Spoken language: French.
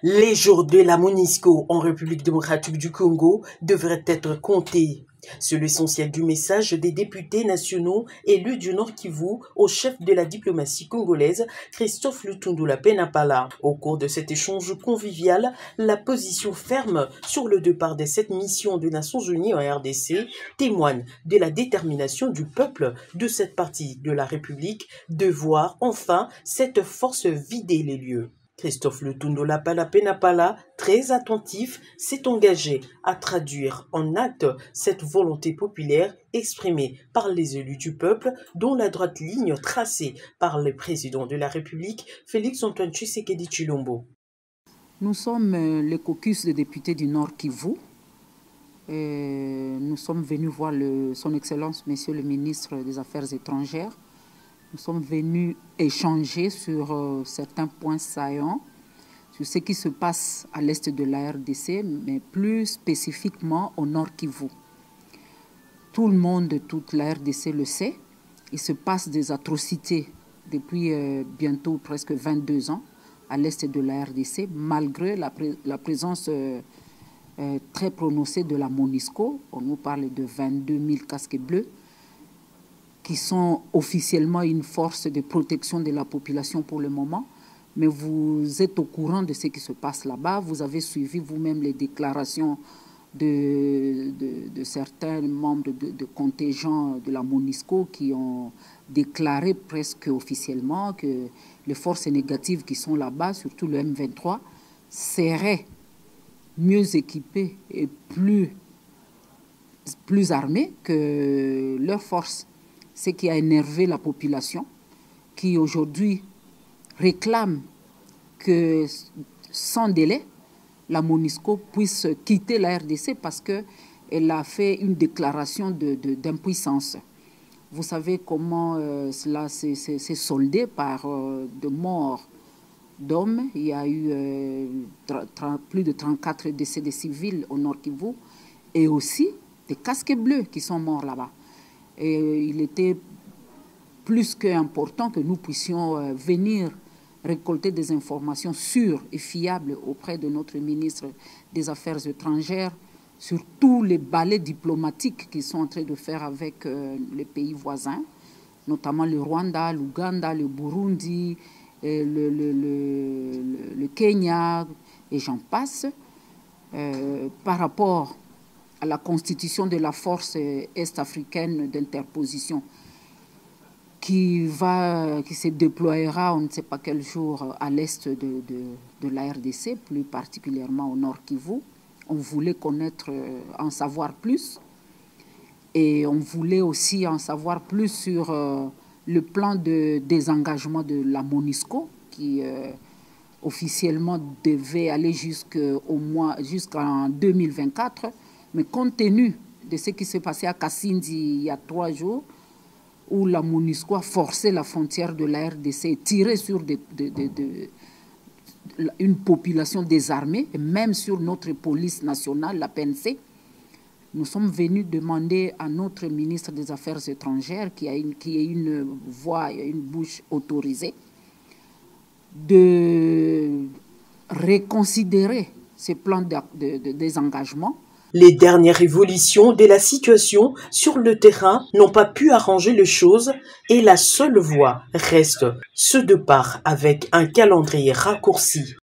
Les jours de la MONUSCO en République démocratique du Congo devraient être comptés. C'est l'essentiel du message des députés nationaux élus du Nord Kivu au chef de la diplomatie congolaise, Christophe Lutundula Penapala. Au cours de cet échange convivial, la position ferme sur le départ de cette mission des Nations Unies en RDC témoigne de la détermination du peuple de cette partie de la République de voir enfin cette force vider les lieux. Christophe Lutundula Penapala, très attentif, s'est engagé à traduire en acte cette volonté populaire exprimée par les élus du peuple, dont la droite ligne tracée par le président de la République, Félix-Antoine Tshisekedi Tshilombo. Nous sommes le caucus des députés du Nord Kivu. Nous sommes venus voir son Excellence, Monsieur le ministre des Affaires étrangères. Nous sommes venus échanger sur certains points saillants, sur ce qui se passe à l'est de la RDC, mais plus spécifiquement au Nord Kivu. Tout le monde de toute la RDC le sait. Il se passe des atrocités depuis bientôt presque 22 ans à l'est de la RDC, malgré la présence très prononcée de la MONUSCO. On nous parle de 22 000 casques bleus, qui sont officiellement une force de protection de la population pour le moment. Mais vous êtes au courant de ce qui se passe là-bas. Vous avez suivi vous-même les déclarations de certains membres de contingents de la MONUSCO qui ont déclaré presque officiellement que les forces négatives qui sont là-bas, surtout le M23, seraient mieux équipées et plus armées que leurs forces. Ce qui a énervé la population, qui aujourd'hui réclame que sans délai, la MONUSCO puisse quitter la RDC parce qu'elle a fait une déclaration d'impuissance. Vous savez comment cela s'est soldé par de morts d'hommes. Il y a eu plus de 34 décès de civils au Nord Kivu et aussi des casques bleus qui sont morts là-bas. Et il était plus qu'important que nous puissions venir récolter des informations sûres et fiables auprès de notre ministre des Affaires étrangères sur tous les balais diplomatiques qu'ils sont en train de faire avec les pays voisins, notamment le Rwanda, l'Ouganda, le Burundi, le Kenya, et j'en passe, par rapport à la constitution de la force est-africaine d'interposition qui se déploiera, on ne sait pas quel jour, à l'est de la RDC, plus particulièrement au Nord Kivu. On voulait en savoir plus, et on voulait aussi en savoir plus sur le plan de désengagement de la MONUSCO qui officiellement devait aller jusqu'en 2024. Mais compte tenu de ce qui s'est passé à Kasindi il y a 3 jours, où la MONUSCO a forcé la frontière de la RDC et tiré sur une population désarmée, et même sur notre police nationale, la PNC, nous sommes venus demander à notre ministre des Affaires étrangères, qui a une voix et une bouche autorisée, de reconsidérer ces plans de désengagement. Les dernières évolutions de la situation sur le terrain n'ont pas pu arranger les choses et la seule voie reste ce départ avec un calendrier raccourci